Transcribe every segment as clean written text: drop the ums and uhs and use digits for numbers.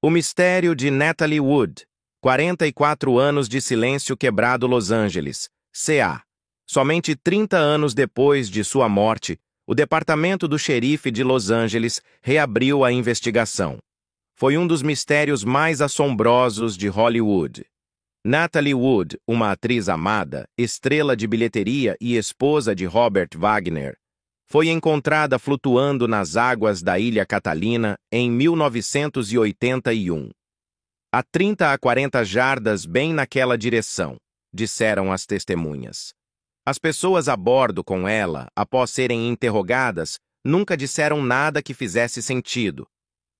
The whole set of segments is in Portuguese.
O mistério de Natalie Wood, 44 anos de silêncio quebrado Los Angeles, CA. Somente 30 anos depois de sua morte, o Departamento do Xerife de Los Angeles reabriu a investigação. Foi um dos mistérios mais assombrosos de Hollywood. Natalie Wood, uma atriz amada, estrela de bilheteria e esposa de Robert Wagner, foi encontrada flutuando nas águas da Ilha Catalina em 1981. A 30 a 40 jardas bem naquela direção, disseram as testemunhas. As pessoas a bordo com ela, após serem interrogadas, nunca disseram nada que fizesse sentido.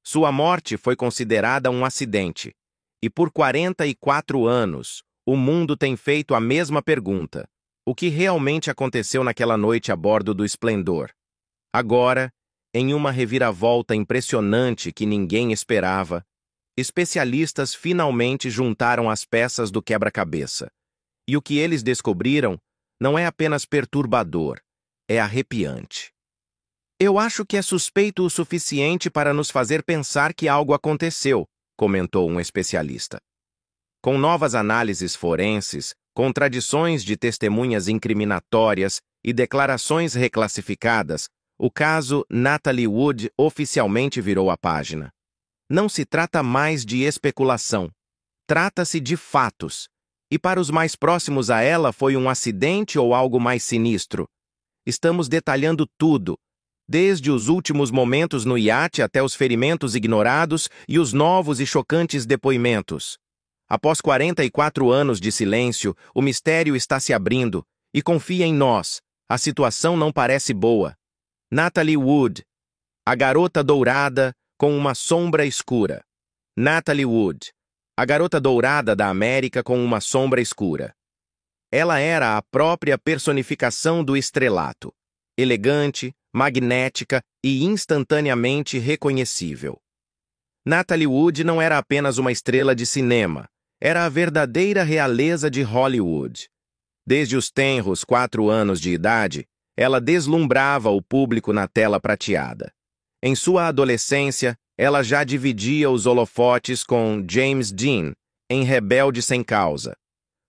Sua morte foi considerada um acidente. E por 44 anos, o mundo tem feito a mesma pergunta. O que realmente aconteceu naquela noite a bordo do Esplendor? Agora, em uma reviravolta impressionante que ninguém esperava, especialistas finalmente juntaram as peças do quebra-cabeça. E o que eles descobriram não é apenas perturbador, é arrepiante. Eu acho que é suspeito o suficiente para nos fazer pensar que algo aconteceu, comentou um especialista. Com novas análises forenses, contradições de testemunhas incriminatórias e declarações reclassificadas, o caso Natalie Wood oficialmente virou a página. Não se trata mais de especulação. Trata-se de fatos. E para os mais próximos a ela foi um acidente ou algo mais sinistro? Estamos detalhando tudo, desde os últimos momentos no iate até os ferimentos ignorados e os novos e chocantes depoimentos. Após 44 anos de silêncio, o mistério está se abrindo, e confia em nós, a situação não parece boa. Natalie Wood, a garota dourada com uma sombra escura. Natalie Wood, a garota dourada da América com uma sombra escura. Ela era a própria personificação do estrelato, elegante, magnética e instantaneamente reconhecível. Natalie Wood não era apenas uma estrela de cinema, era a verdadeira realeza de Hollywood. Desde os tenros 4 anos de idade, ela deslumbrava o público na tela prateada. Em sua adolescência, ela já dividia os holofotes com James Dean, em Rebelde Sem Causa.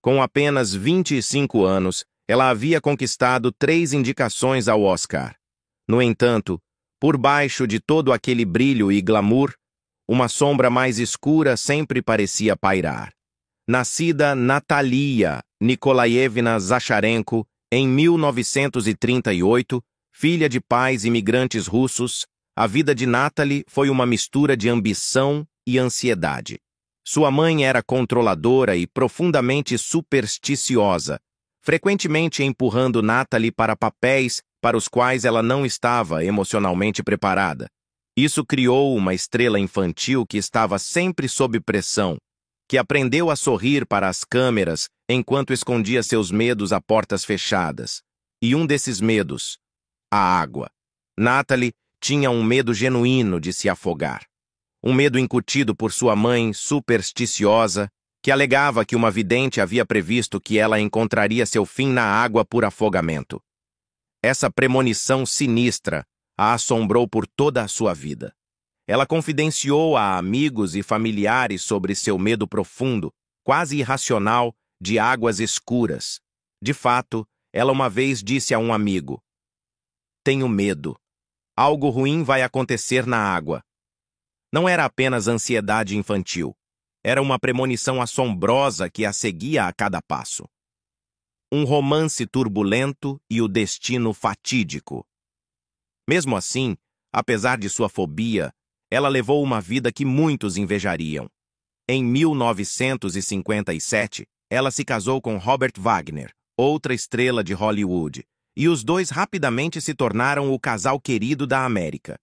Com apenas 25 anos, ela havia conquistado 3 indicações ao Oscar. No entanto, por baixo de todo aquele brilho e glamour, uma sombra mais escura sempre parecia pairar. Nascida Natalia Nikolaevna Zacharenko em 1938, filha de pais imigrantes russos, a vida de Natalie foi uma mistura de ambição e ansiedade. Sua mãe era controladora e profundamente supersticiosa, frequentemente empurrando Natalie para papéis para os quais ela não estava emocionalmente preparada. Isso criou uma estrela infantil que estava sempre sob pressão, que aprendeu a sorrir para as câmeras enquanto escondia seus medos a portas fechadas. E um desses medos, a água. Natalie tinha um medo genuíno de se afogar. Um medo incutido por sua mãe supersticiosa, que alegava que uma vidente havia previsto que ela encontraria seu fim na água por afogamento. Essa premonição sinistra a assombrou por toda a sua vida. Ela confidenciou a amigos e familiares sobre seu medo profundo, quase irracional, de águas escuras. De fato, ela uma vez disse a um amigo: "Tenho medo. Algo ruim vai acontecer na água." Não era apenas ansiedade infantil. Era uma premonição assombrosa que a seguia a cada passo. Um romance turbulento e o destino fatídico. Mesmo assim, apesar de sua fobia, ela levou uma vida que muitos invejariam. Em 1957, ela se casou com Robert Wagner, outra estrela de Hollywood, e os dois rapidamente se tornaram o casal querido da América.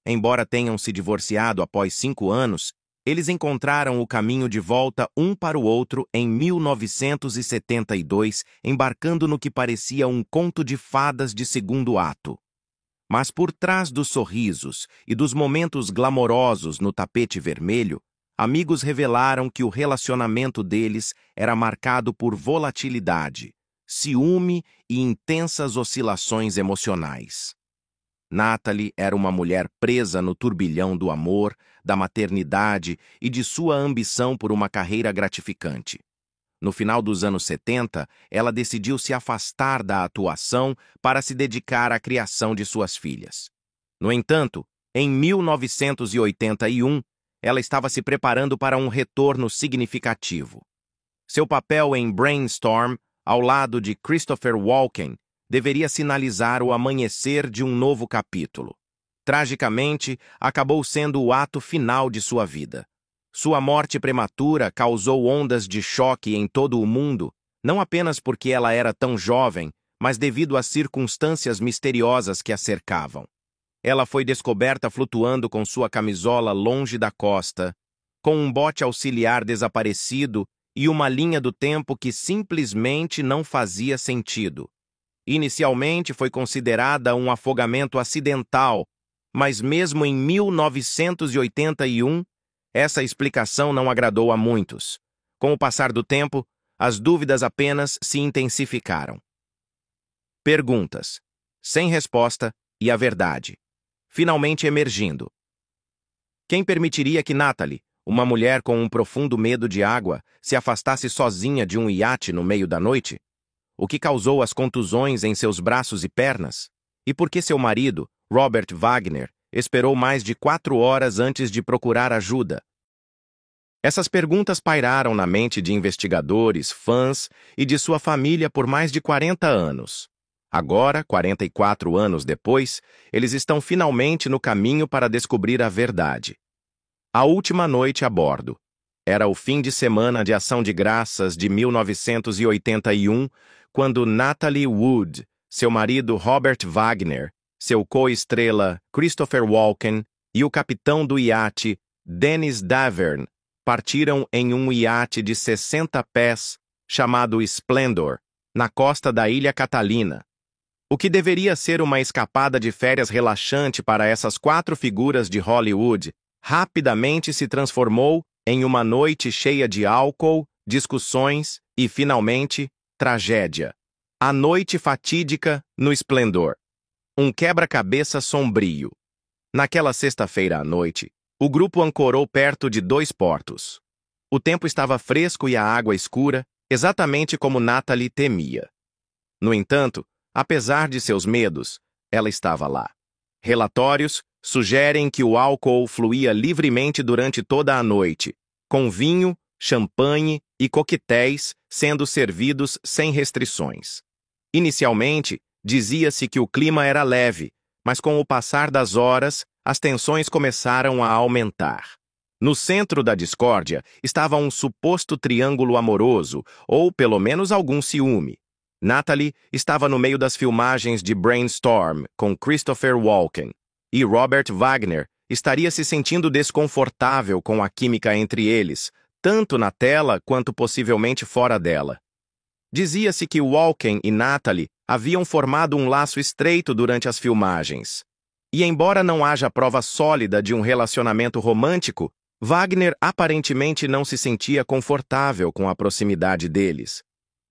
Embora tenham se divorciado após 5 anos, eles encontraram o caminho de volta um para o outro em 1972, embarcando no que parecia um conto de fadas de segundo ato. Mas por trás dos sorrisos e dos momentos glamourosos no tapete vermelho, amigos revelaram que o relacionamento deles era marcado por volatilidade, ciúme e intensas oscilações emocionais. Natalie era uma mulher presa no turbilhão do amor, da maternidade e de sua ambição por uma carreira gratificante. No final dos anos 70, ela decidiu se afastar da atuação para se dedicar à criação de suas filhas. No entanto, em 1981, ela estava se preparando para um retorno significativo. Seu papel em Brainstorm, ao lado de Christopher Walken, deveria sinalizar o amanhecer de um novo capítulo. Tragicamente, acabou sendo o ato final de sua vida. Sua morte prematura causou ondas de choque em todo o mundo, não apenas porque ela era tão jovem, mas devido às circunstâncias misteriosas que a cercavam. Ela foi descoberta flutuando com sua camisola longe da costa, com um bote auxiliar desaparecido e uma linha do tempo que simplesmente não fazia sentido. Inicialmente foi considerada um afogamento acidental, mas mesmo em 1981, essa explicação não agradou a muitos. Com o passar do tempo, as dúvidas apenas se intensificaram. Perguntas, sem resposta, e a verdade, finalmente emergindo. Quem permitiria que Natalie, uma mulher com um profundo medo de água, se afastasse sozinha de um iate no meio da noite? O que causou as contusões em seus braços e pernas? E por que seu marido, Robert Wagner, esperou mais de 4 horas antes de procurar ajuda? Essas perguntas pairaram na mente de investigadores, fãs e de sua família por mais de 40 anos. Agora, 44 anos depois, eles estão finalmente no caminho para descobrir a verdade. A última noite a bordo. Era o fim de semana de Ação de Graças de 1981, quando Natalie Wood, seu marido Robert Wagner, seu co-estrela Christopher Walken e o capitão do iate, Dennis Davern, partiram em um iate de 60 pés chamado Splendor, na costa da Ilha Catalina. O que deveria ser uma escapada de férias relaxante para essas 4 figuras de Hollywood rapidamente se transformou em uma noite cheia de álcool, discussões e, finalmente, tragédia. A noite fatídica no Splendor. Um quebra-cabeça sombrio. Naquela sexta-feira à noite, o grupo ancorou perto de 2 portos. O tempo estava fresco e a água escura, exatamente como Natalie temia. No entanto, apesar de seus medos, ela estava lá. Relatórios sugerem que o álcool fluía livremente durante toda a noite, com vinho, champanhe e coquetéis sendo servidos sem restrições. Inicialmente, dizia-se que o clima era leve, mas com o passar das horas, as tensões começaram a aumentar. No centro da discórdia estava um suposto triângulo amoroso, ou pelo menos algum ciúme. Natalie estava no meio das filmagens de Brainstorm com Christopher Walken, e Robert Wagner estaria se sentindo desconfortável com a química entre eles, tanto na tela quanto possivelmente fora dela. Dizia-se que Walken e Natalie haviam formado um laço estreito durante as filmagens. E embora não haja prova sólida de um relacionamento romântico, Wagner aparentemente não se sentia confortável com a proximidade deles.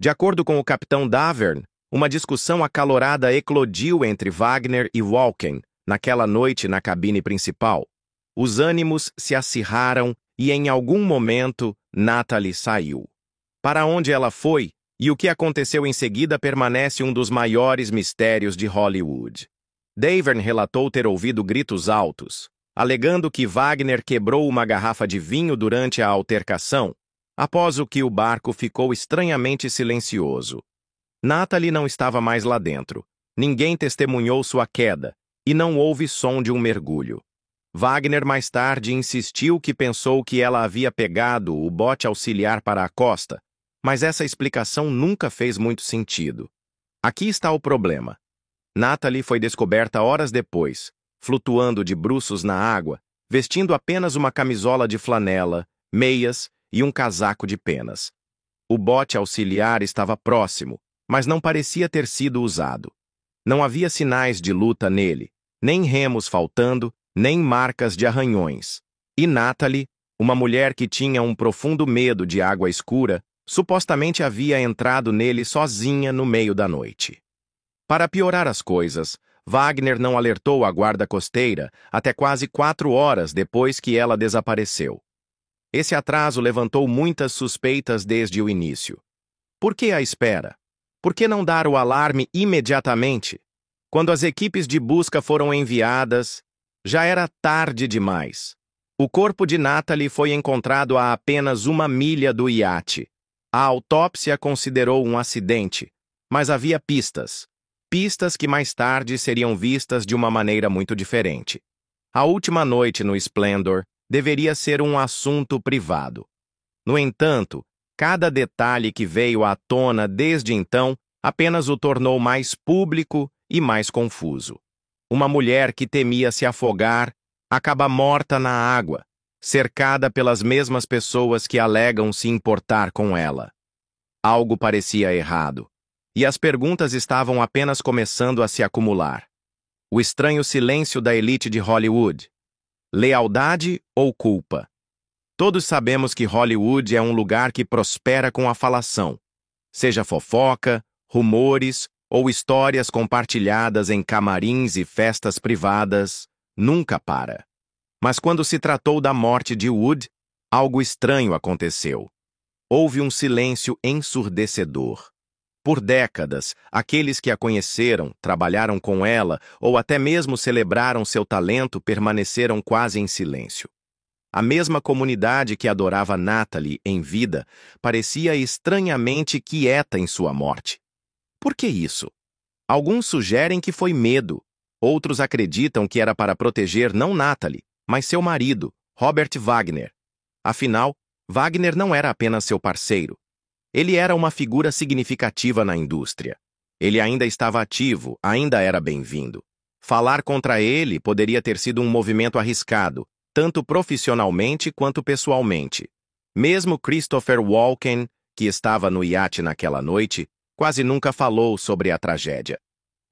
De acordo com o capitão Davern, uma discussão acalorada eclodiu entre Wagner e Walken naquela noite na cabine principal. Os ânimos se acirraram e em algum momento Natalie saiu. Para onde ela foi e o que aconteceu em seguida permanece um dos maiores mistérios de Hollywood. Davern relatou ter ouvido gritos altos, alegando que Wagner quebrou uma garrafa de vinho durante a altercação, após o que o barco ficou estranhamente silencioso. Natalie não estava mais lá dentro. Ninguém testemunhou sua queda, e não houve som de um mergulho. Wagner mais tarde insistiu que pensou que ela havia pegado o bote auxiliar para a costa, mas essa explicação nunca fez muito sentido. Aqui está o problema. Natalie foi descoberta horas depois, flutuando de bruços na água, vestindo apenas uma camisola de flanela, meias e um casaco de penas. O bote auxiliar estava próximo, mas não parecia ter sido usado. Não havia sinais de luta nele, nem remos faltando, nem marcas de arranhões. E Natalie, uma mulher que tinha um profundo medo de água escura, supostamente havia entrado nele sozinha no meio da noite. Para piorar as coisas, Wagner não alertou a guarda costeira até quase 4 horas depois que ela desapareceu. Esse atraso levantou muitas suspeitas desde o início. Por que a espera? Por que não dar o alarme imediatamente? Quando as equipes de busca foram enviadas, já era tarde demais. O corpo de Natalie foi encontrado a apenas 1 milha do iate. A autópsia considerou um acidente, mas havia pistas. Pistas que mais tarde seriam vistas de uma maneira muito diferente. A última noite no Splendor deveria ser um assunto privado. No entanto, cada detalhe que veio à tona desde então apenas o tornou mais público e mais confuso. Uma mulher que temia se afogar acaba morta na água, cercada pelas mesmas pessoas que alegam se importar com ela. Algo parecia errado, e as perguntas estavam apenas começando a se acumular. O estranho silêncio da elite de Hollywood. Lealdade ou culpa? Todos sabemos que Hollywood é um lugar que prospera com a falação, seja fofoca, rumores ou histórias compartilhadas em camarins e festas privadas, nunca para. Mas quando se tratou da morte de Wood, algo estranho aconteceu. Houve um silêncio ensurdecedor. Por décadas, aqueles que a conheceram, trabalharam com ela ou até mesmo celebraram seu talento permaneceram quase em silêncio. A mesma comunidade que adorava Natalie em vida parecia estranhamente quieta em sua morte. Por que isso? Alguns sugerem que foi medo. Outros acreditam que era para proteger não Natalie, mas seu marido, Robert Wagner. Afinal, Wagner não era apenas seu parceiro. Ele era uma figura significativa na indústria. Ele ainda estava ativo, ainda era bem-vindo. Falar contra ele poderia ter sido um movimento arriscado, tanto profissionalmente quanto pessoalmente. Mesmo Christopher Walken, que estava no iate naquela noite, quase nunca falou sobre a tragédia.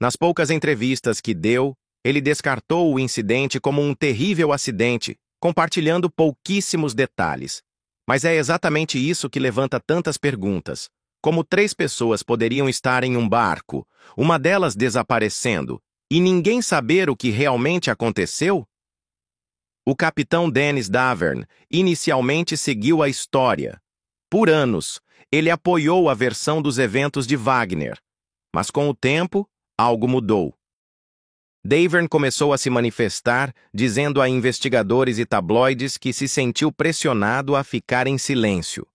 Nas poucas entrevistas que deu, ele descartou o incidente como um terrível acidente, compartilhando pouquíssimos detalhes. Mas é exatamente isso que levanta tantas perguntas. Como 3 pessoas poderiam estar em um barco, uma delas desaparecendo, e ninguém saber o que realmente aconteceu? O capitão Dennis Davern inicialmente seguiu a história. Por anos, ele apoiou a versão dos eventos de Wagner. Mas com o tempo, algo mudou. Davern começou a se manifestar, dizendo a investigadores e tabloides que se sentiu pressionado a ficar em silêncio.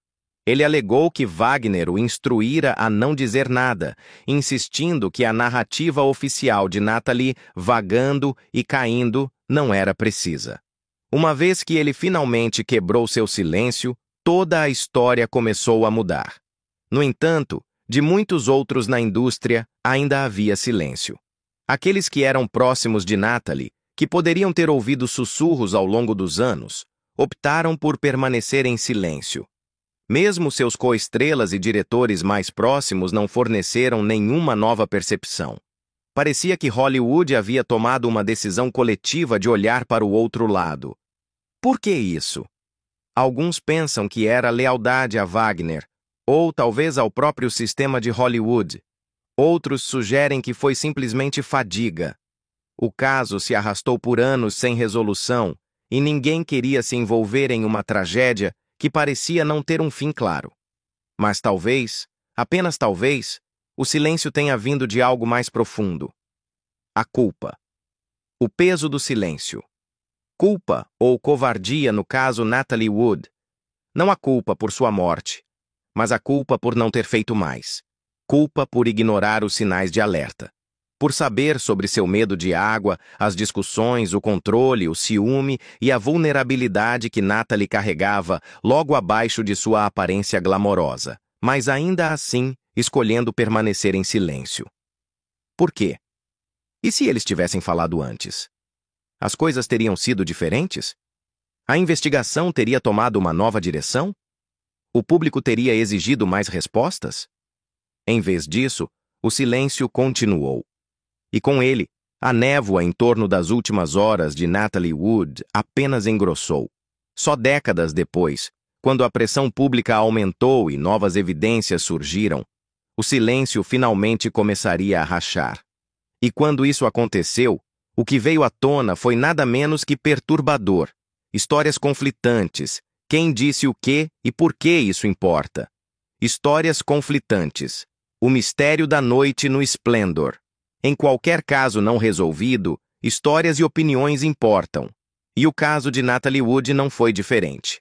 Ele alegou que Wagner o instruíra a não dizer nada, insistindo que a narrativa oficial de Natalie vagando e caindo não era precisa. Uma vez que ele finalmente quebrou seu silêncio, toda a história começou a mudar. No entanto, de muitos outros na indústria ainda havia silêncio. Aqueles que eram próximos de Natalie, que poderiam ter ouvido sussurros ao longo dos anos, optaram por permanecer em silêncio. Mesmo seus coestrelas e diretores mais próximos não forneceram nenhuma nova percepção. Parecia que Hollywood havia tomado uma decisão coletiva de olhar para o outro lado. Por que isso? Alguns pensam que era lealdade a Wagner, ou talvez ao próprio sistema de Hollywood. Outros sugerem que foi simplesmente fadiga. O caso se arrastou por anos sem resolução e ninguém queria se envolver em uma tragédia que parecia não ter um fim claro. Mas talvez, apenas talvez, o silêncio tenha vindo de algo mais profundo. A culpa. O peso do silêncio. Culpa ou covardia no caso Natalie Wood. Não a culpa por sua morte, mas a culpa por não ter feito mais. Culpa por ignorar os sinais de alerta. Por saber sobre seu medo de água, as discussões, o controle, o ciúme e a vulnerabilidade que Natalie carregava logo abaixo de sua aparência glamourosa, mas ainda assim escolhendo permanecer em silêncio. Por quê? E se eles tivessem falado antes? As coisas teriam sido diferentes? A investigação teria tomado uma nova direção? O público teria exigido mais respostas? Em vez disso, o silêncio continuou. E com ele, a névoa em torno das últimas horas de Natalie Wood apenas engrossou. Só décadas depois, quando a pressão pública aumentou e novas evidências surgiram, o silêncio finalmente começaria a rachar. E quando isso aconteceu, o que veio à tona foi nada menos que perturbador. Histórias conflitantes. Quem disse o quê e por que isso importa? Histórias conflitantes. O mistério da noite no Splendor. Em qualquer caso não resolvido, histórias e opiniões importam. E o caso de Natalie Wood não foi diferente.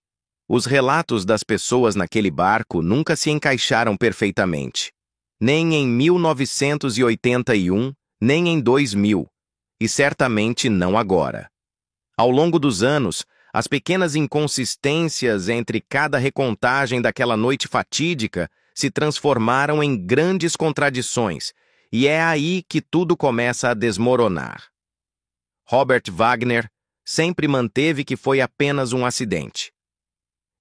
Os relatos das pessoas naquele barco nunca se encaixaram perfeitamente. Nem em 1981, nem em 2000. E certamente não agora. Ao longo dos anos, as pequenas inconsistências entre cada recontagem daquela noite fatídica se transformaram em grandes contradições, e é aí que tudo começa a desmoronar. Robert Wagner sempre manteve que foi apenas um acidente.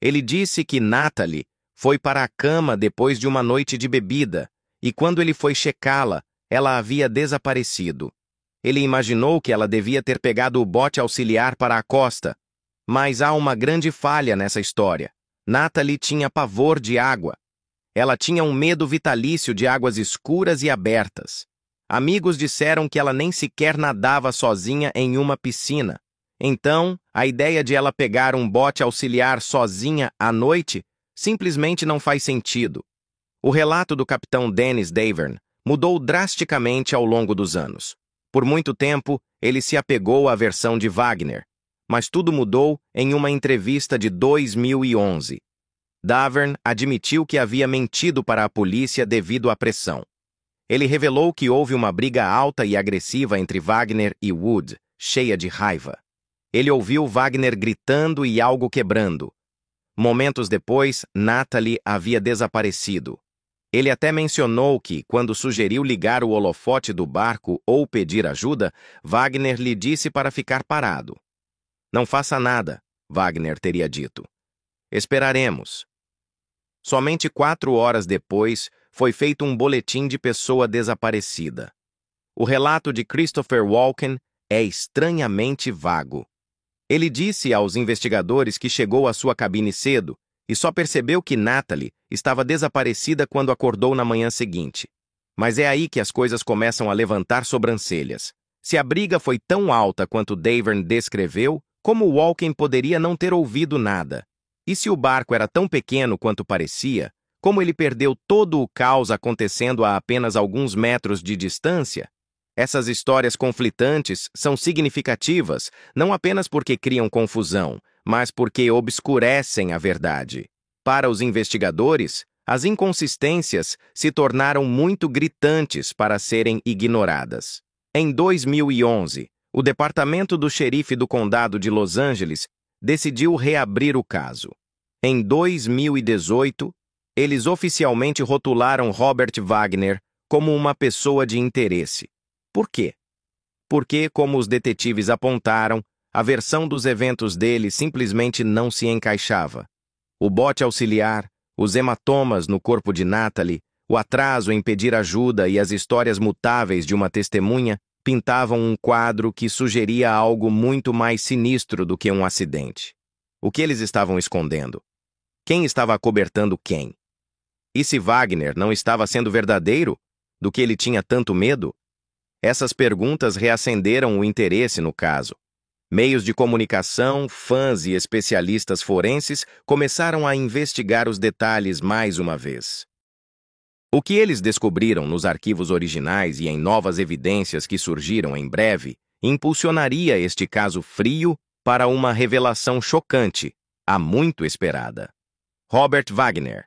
Ele disse que Natalie foi para a cama depois de uma noite de bebida, e quando ele foi checá-la, ela havia desaparecido. Ele imaginou que ela devia ter pegado o bote auxiliar para a costa, mas há uma grande falha nessa história. Natalie tinha pavor de água. Ela tinha um medo vitalício de águas escuras e abertas. Amigos disseram que ela nem sequer nadava sozinha em uma piscina. Então, a ideia de ela pegar um bote auxiliar sozinha à noite simplesmente não faz sentido. O relato do capitão Dennis Davern mudou drasticamente ao longo dos anos. Por muito tempo, ele se apegou à versão de Wagner, mas tudo mudou em uma entrevista de 2011. Davern admitiu que havia mentido para a polícia devido à pressão. Ele revelou que houve uma briga alta e agressiva entre Wagner e Wood, cheia de raiva. Ele ouviu Wagner gritando e algo quebrando. Momentos depois, Natalie havia desaparecido. Ele até mencionou que, quando sugeriu ligar o holofote do barco ou pedir ajuda, Wagner lhe disse para ficar parado. Não faça nada, Wagner teria dito. Esperaremos. Somente 4 horas depois, foi feito um boletim de pessoa desaparecida. O relato de Christopher Walken é estranhamente vago. Ele disse aos investigadores que chegou à sua cabine cedo e só percebeu que Natalie estava desaparecida quando acordou na manhã seguinte. Mas é aí que as coisas começam a levantar sobrancelhas. Se a briga foi tão alta quanto Davern descreveu, como Walken poderia não ter ouvido nada? E se o barco era tão pequeno quanto parecia, como ele perdeu todo o caos acontecendo a apenas alguns metros de distância? Essas histórias conflitantes são significativas não apenas porque criam confusão, mas porque obscurecem a verdade. Para os investigadores, as inconsistências se tornaram muito gritantes para serem ignoradas. Em 2011, o Departamento do Xerife do Condado de Los Angeles decidiu reabrir o caso. Em 2018, eles oficialmente rotularam Robert Wagner como uma pessoa de interesse. Por quê? Porque, como os detetives apontaram, a versão dos eventos dele simplesmente não se encaixava. O bote auxiliar, os hematomas no corpo de Natalie, o atraso em pedir ajuda e as histórias mutáveis de uma testemunha pintavam um quadro que sugeria algo muito mais sinistro do que um acidente. O que eles estavam escondendo? Quem estava acobertando quem? E se Wagner não estava sendo verdadeiro, do que ele tinha tanto medo? Essas perguntas reacenderam o interesse no caso. Meios de comunicação, fãs e especialistas forenses começaram a investigar os detalhes mais uma vez. O que eles descobriram nos arquivos originais e em novas evidências que surgiram em breve impulsionaria este caso frio para uma revelação chocante, há muito esperada. Robert Wagner.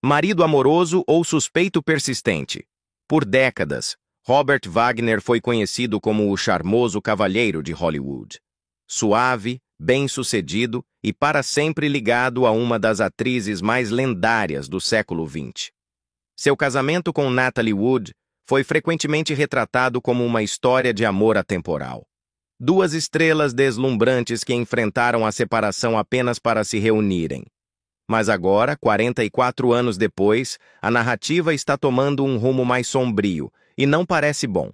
Marido amoroso ou suspeito persistente? Por décadas, Robert Wagner foi conhecido como o charmoso cavalheiro de Hollywood. Suave, bem-sucedido e para sempre ligado a uma das atrizes mais lendárias do século XX. Seu casamento com Natalie Wood foi frequentemente retratado como uma história de amor atemporal. 2 estrelas deslumbrantes que enfrentaram a separação apenas para se reunirem. Mas agora, 44 anos depois, a narrativa está tomando um rumo mais sombrio e não parece bom.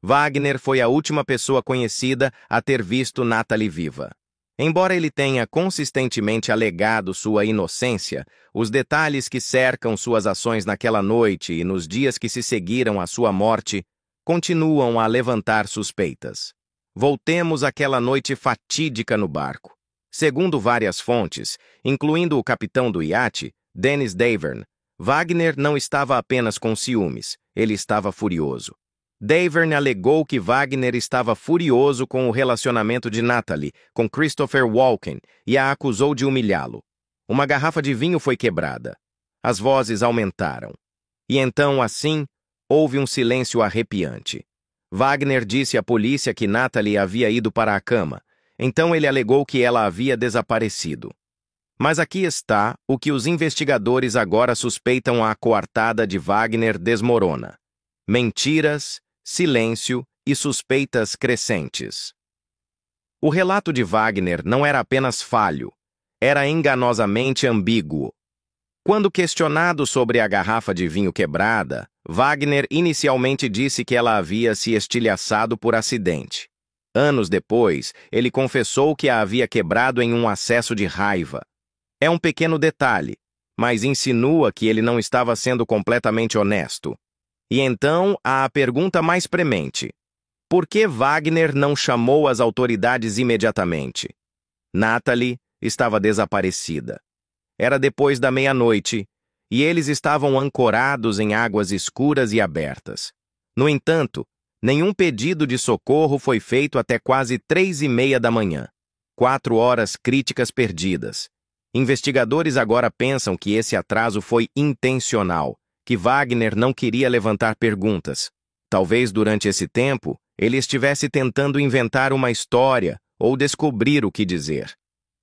Wagner foi a última pessoa conhecida a ter visto Natalie viva. Embora ele tenha consistentemente alegado sua inocência, os detalhes que cercam suas ações naquela noite e nos dias que se seguiram à sua morte continuam a levantar suspeitas. Voltemos àquela noite fatídica no barco. Segundo várias fontes, incluindo o capitão do iate, Dennis Davern, Wagner não estava apenas com ciúmes, ele estava furioso. Davern alegou que Wagner estava furioso com o relacionamento de Natalie com Christopher Walken e a acusou de humilhá-lo. Uma garrafa de vinho foi quebrada. As vozes aumentaram. E então, assim, houve um silêncio arrepiante. Wagner disse à polícia que Natalie havia ido para a cama. Então ele alegou que ela havia desaparecido. Mas aqui está o que os investigadores agora suspeitam a coartada de Wagner desmorona. Mentiras, silêncio e suspeitas crescentes. O relato de Wagner não era apenas falho, era enganosamente ambíguo. Quando questionado sobre a garrafa de vinho quebrada, Wagner inicialmente disse que ela havia se estilhaçado por acidente. Anos depois, ele confessou que a havia quebrado em um acesso de raiva. É um pequeno detalhe, mas insinua que ele não estava sendo completamente honesto. E então há a pergunta mais premente. Por que Wagner não chamou as autoridades imediatamente? Natalie estava desaparecida. Era depois da meia-noite, e eles estavam ancorados em águas escuras e abertas. No entanto, nenhum pedido de socorro foi feito até quase 3:30 da manhã. 4 horas críticas perdidas. Investigadores agora pensam que esse atraso foi intencional, que Wagner não queria levantar perguntas. Talvez durante esse tempo, ele estivesse tentando inventar uma história ou descobrir o que dizer.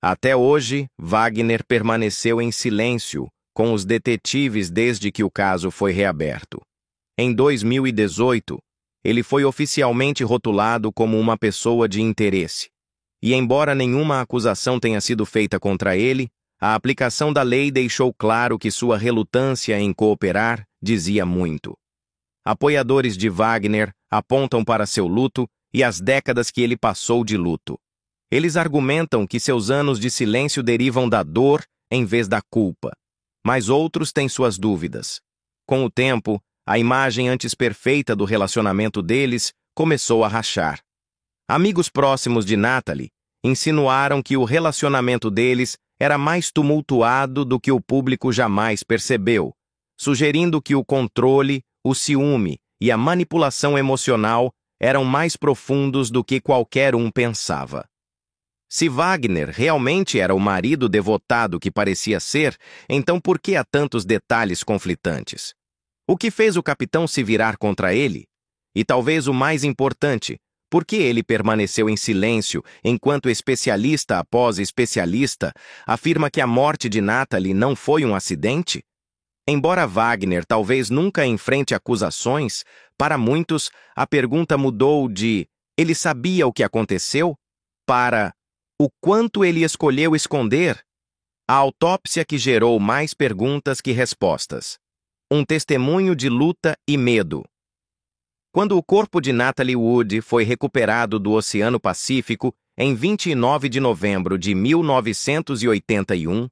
Até hoje, Wagner permaneceu em silêncio com os detetives desde que o caso foi reaberto. Em 2018, ele foi oficialmente rotulado como uma pessoa de interesse. E embora nenhuma acusação tenha sido feita contra ele, a aplicação da lei deixou claro que sua relutância em cooperar dizia muito. Apoiadores de Wagner apontam para seu luto e as décadas que ele passou de luto. Eles argumentam que seus anos de silêncio derivam da dor em vez da culpa. Mas outros têm suas dúvidas. Com o tempo, a imagem antes perfeita do relacionamento deles começou a rachar. Amigos próximos de Natalie insinuaram que o relacionamento deles era mais tumultuado do que o público jamais percebeu, sugerindo que o controle, o ciúme e a manipulação emocional eram mais profundos do que qualquer um pensava. Se Wagner realmente era o marido devotado que parecia ser, então por que há tantos detalhes conflitantes? O que fez o capitão se virar contra ele? E talvez o mais importante, por que ele permaneceu em silêncio enquanto especialista após especialista afirma que a morte de Natalie não foi um acidente? Embora Wagner talvez nunca enfrente acusações, para muitos a pergunta mudou de "ele sabia o que aconteceu?" para "o quanto ele escolheu esconder?" A autópsia que gerou mais perguntas que respostas. Um testemunho de luta e medo. Quando o corpo de Natalie Wood foi recuperado do Oceano Pacífico em 29 de novembro de 1981,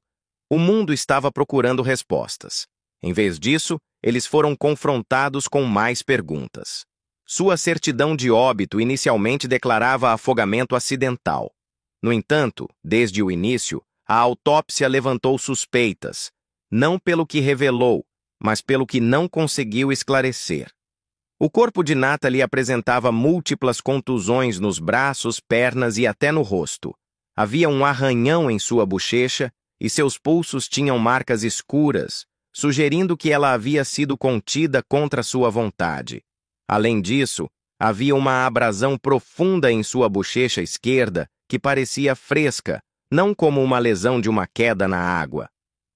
o mundo estava procurando respostas. Em vez disso, eles foram confrontados com mais perguntas. Sua certidão de óbito inicialmente declarava afogamento acidental. No entanto, desde o início, a autópsia levantou suspeitas, não pelo que revelou, mas pelo que não conseguiu esclarecer. O corpo de Natalie apresentava múltiplas contusões nos braços, pernas e até no rosto. Havia um arranhão em sua bochecha e seus pulsos tinham marcas escuras, sugerindo que ela havia sido contida contra sua vontade. Além disso, havia uma abrasão profunda em sua bochecha esquerda que parecia fresca, não como uma lesão de uma queda na água.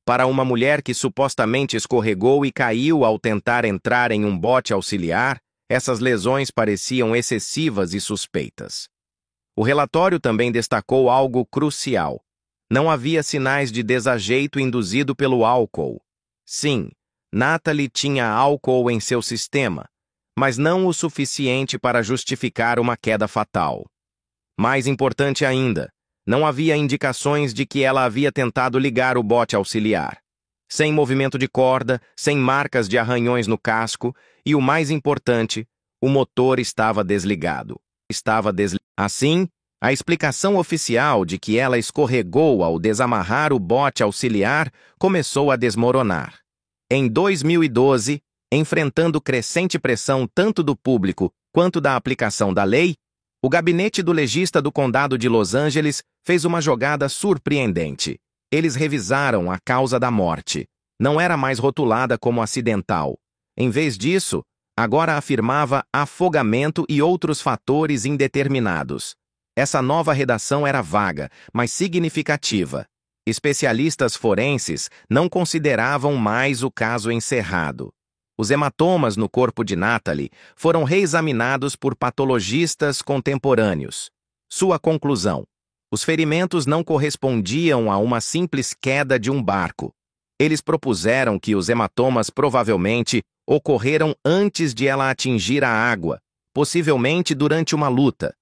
Para uma mulher que supostamente escorregou e caiu ao tentar entrar em um bote auxiliar, essas lesões pareciam excessivas e suspeitas. O relatório também destacou algo crucial. Não havia sinais de desajeito induzido pelo álcool. Sim, Natalie tinha álcool em seu sistema, mas não o suficiente para justificar uma queda fatal. Mais importante ainda, não havia indicações de que ela havia tentado ligar o bote auxiliar. Sem movimento de corda, sem marcas de arranhões no casco e, o mais importante, O motor estava desligado. Assim, a explicação oficial de que ela escorregou ao desamarrar o bote auxiliar começou a desmoronar. Em 2012, enfrentando crescente pressão tanto do público quanto da aplicação da lei, o gabinete do legista do condado de Los Angeles fez uma jogada surpreendente. Eles revisaram a causa da morte. Não era mais rotulada como acidental. Em vez disso, agora afirmava afogamento e outros fatores indeterminados. Essa nova redação era vaga, mas significativa. Especialistas forenses não consideravam mais o caso encerrado. Os hematomas no corpo de Natalie foram reexaminados por patologistas contemporâneos. Sua conclusão: os ferimentos não correspondiam a uma simples queda de um barco. Eles propuseram que os hematomas provavelmente ocorreram antes de ela atingir a água, possivelmente durante uma luta.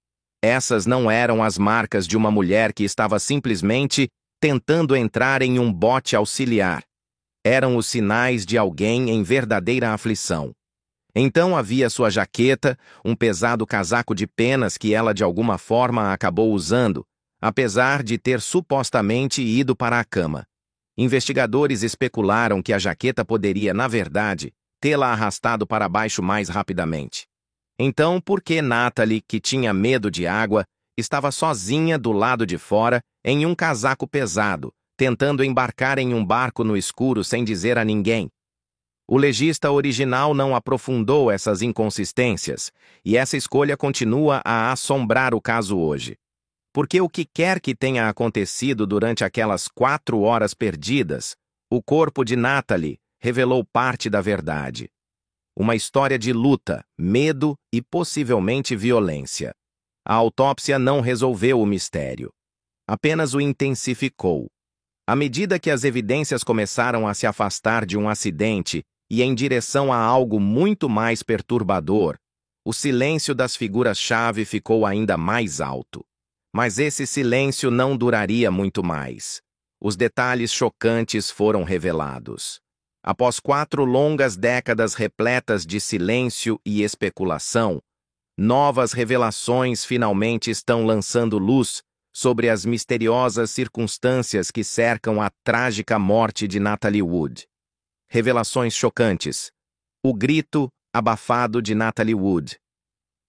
Essas não eram as marcas de uma mulher que estava simplesmente tentando entrar em um bote auxiliar. Eram os sinais de alguém em verdadeira aflição. Então havia sua jaqueta, um pesado casaco de penas que ela de alguma forma acabou usando, apesar de ter supostamente ido para a cama. Investigadores especularam que a jaqueta poderia, na verdade, tê-la arrastado para baixo mais rapidamente. Então, por que Natalie, que tinha medo de água, estava sozinha do lado de fora, em um casaco pesado, tentando embarcar em um barco no escuro sem dizer a ninguém? O legista original não aprofundou essas inconsistências, e essa escolha continua a assombrar o caso hoje. Porque o que quer que tenha acontecido durante aquelas 4 horas perdidas, o corpo de Natalie revelou parte da verdade. Uma história de luta, medo e possivelmente violência. A autópsia não resolveu o mistério. Apenas o intensificou. À medida que as evidências começaram a se afastar de um acidente e em direção a algo muito mais perturbador, o silêncio das figuras-chave ficou ainda mais alto. Mas esse silêncio não duraria muito mais. Os detalhes chocantes foram revelados. Após 4 longas décadas repletas de silêncio e especulação, novas revelações finalmente estão lançando luz sobre as misteriosas circunstâncias que cercam a trágica morte de Natalie Wood. Revelações chocantes. O grito abafado de Natalie Wood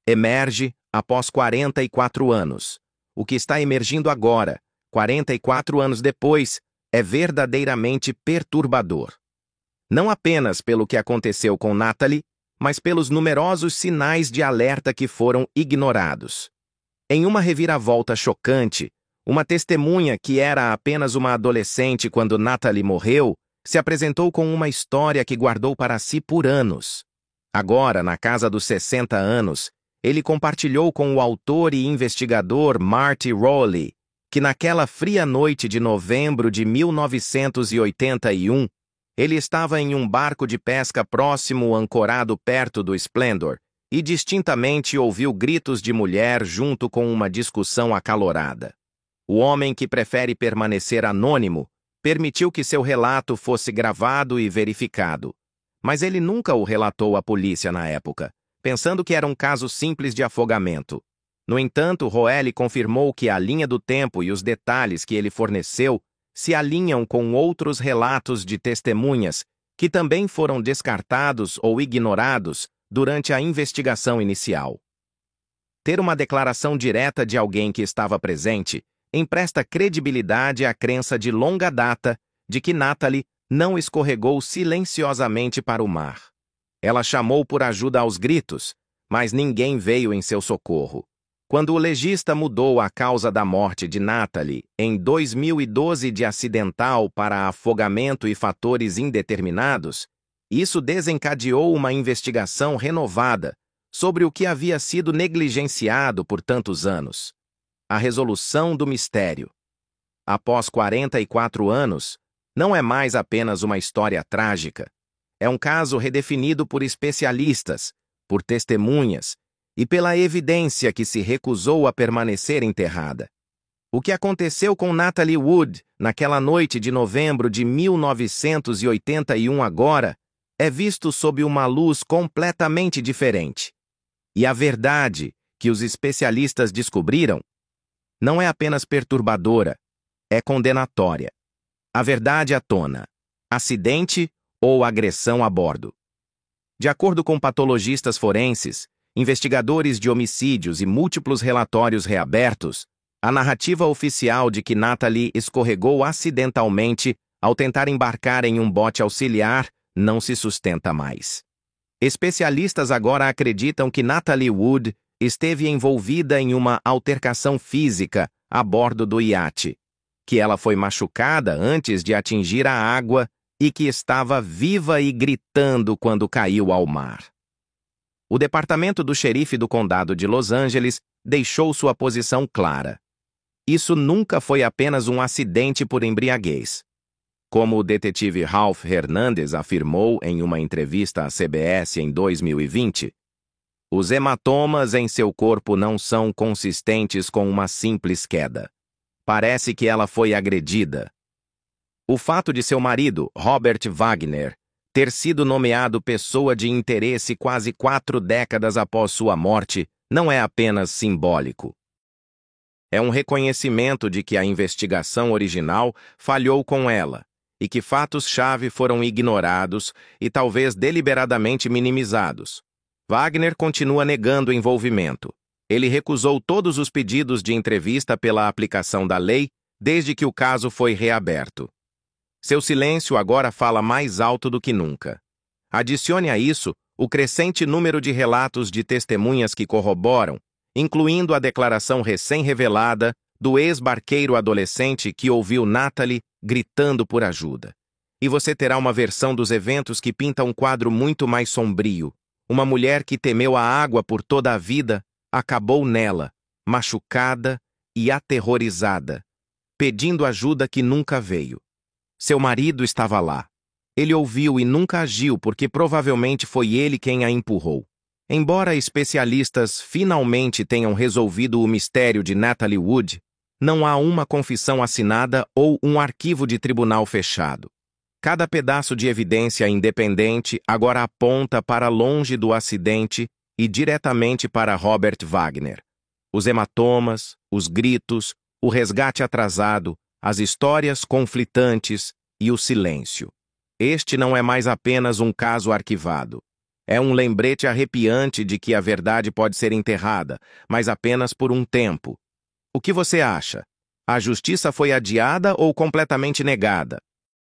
emerge após 44 anos. O que está emergindo agora, 44 anos depois, é verdadeiramente perturbador. Não apenas pelo que aconteceu com Natalie, mas pelos numerosos sinais de alerta que foram ignorados. Em uma reviravolta chocante, uma testemunha que era apenas uma adolescente quando Natalie morreu, se apresentou com uma história que guardou para si por anos. Agora, na casa dos 60 anos, ele compartilhou com o autor e investigador Marty Rowley que naquela fria noite de novembro de 1981, ele estava em um barco de pesca próximo ancorado perto do Splendor e distintamente ouviu gritos de mulher junto com uma discussão acalorada. O homem, que prefere permanecer anônimo, permitiu que seu relato fosse gravado e verificado. Mas ele nunca o relatou à polícia na época, pensando que era um caso simples de afogamento. No entanto, Rowley confirmou que a linha do tempo e os detalhes que ele forneceu se alinham com outros relatos de testemunhas que também foram descartados ou ignorados durante a investigação inicial. Ter uma declaração direta de alguém que estava presente empresta credibilidade à crença de longa data de que Natalie não escorregou silenciosamente para o mar. Ela chamou por ajuda aos gritos, mas ninguém veio em seu socorro. Quando o legista mudou a causa da morte de Natalie em 2012 de acidental para afogamento e fatores indeterminados, isso desencadeou uma investigação renovada sobre o que havia sido negligenciado por tantos anos. A resolução do mistério. Após 44 anos, não é mais apenas uma história trágica. É um caso redefinido por especialistas, por testemunhas, e pela evidência que se recusou a permanecer enterrada. O que aconteceu com Natalie Wood naquela noite de novembro de 1981 agora é visto sob uma luz completamente diferente. E a verdade que os especialistas descobriram não é apenas perturbadora, é condenatória. A verdade à tona: acidente ou agressão a bordo. De acordo com patologistas forenses, investigadores de homicídios e múltiplos relatórios reabertos, a narrativa oficial de que Natalie escorregou acidentalmente ao tentar embarcar em um bote auxiliar não se sustenta mais. Especialistas agora acreditam que Natalie Wood esteve envolvida em uma altercação física a bordo do iate, que ela foi machucada antes de atingir a água e que estava viva e gritando quando caiu ao mar. O departamento do xerife do condado de Los Angeles deixou sua posição clara. Isso nunca foi apenas um acidente por embriaguez. Como o detetive Ralph Hernandez afirmou em uma entrevista à CBS em 2020, os hematomas em seu corpo não são consistentes com uma simples queda. Parece que ela foi agredida. O fato de seu marido, Robert Wagner, ter sido nomeado pessoa de interesse quase 4 décadas após sua morte não é apenas simbólico. É um reconhecimento de que a investigação original falhou com ela e que fatos-chave foram ignorados e talvez deliberadamente minimizados. Wagner continua negando envolvimento. Ele recusou todos os pedidos de entrevista pela aplicação da lei desde que o caso foi reaberto. Seu silêncio agora fala mais alto do que nunca. Adicione a isso o crescente número de relatos de testemunhas que corroboram, incluindo a declaração recém-revelada do ex-barqueiro adolescente que ouviu Natalie gritando por ajuda. E você terá uma versão dos eventos que pinta um quadro muito mais sombrio. Uma mulher que temeu a água por toda a vida acabou nela, machucada e aterrorizada, pedindo ajuda que nunca veio. Seu marido estava lá. Ele ouviu e nunca agiu porque provavelmente foi ele quem a empurrou. Embora especialistas finalmente tenham resolvido o mistério de Natalie Wood, não há uma confissão assinada ou um arquivo de tribunal fechado. Cada pedaço de evidência independente agora aponta para longe do acidente e diretamente para Robert Wagner. Os hematomas, os gritos, o resgate atrasado, as histórias conflitantes e o silêncio. Este não é mais apenas um caso arquivado. É um lembrete arrepiante de que a verdade pode ser enterrada, mas apenas por um tempo. O que você acha? A justiça foi adiada ou completamente negada?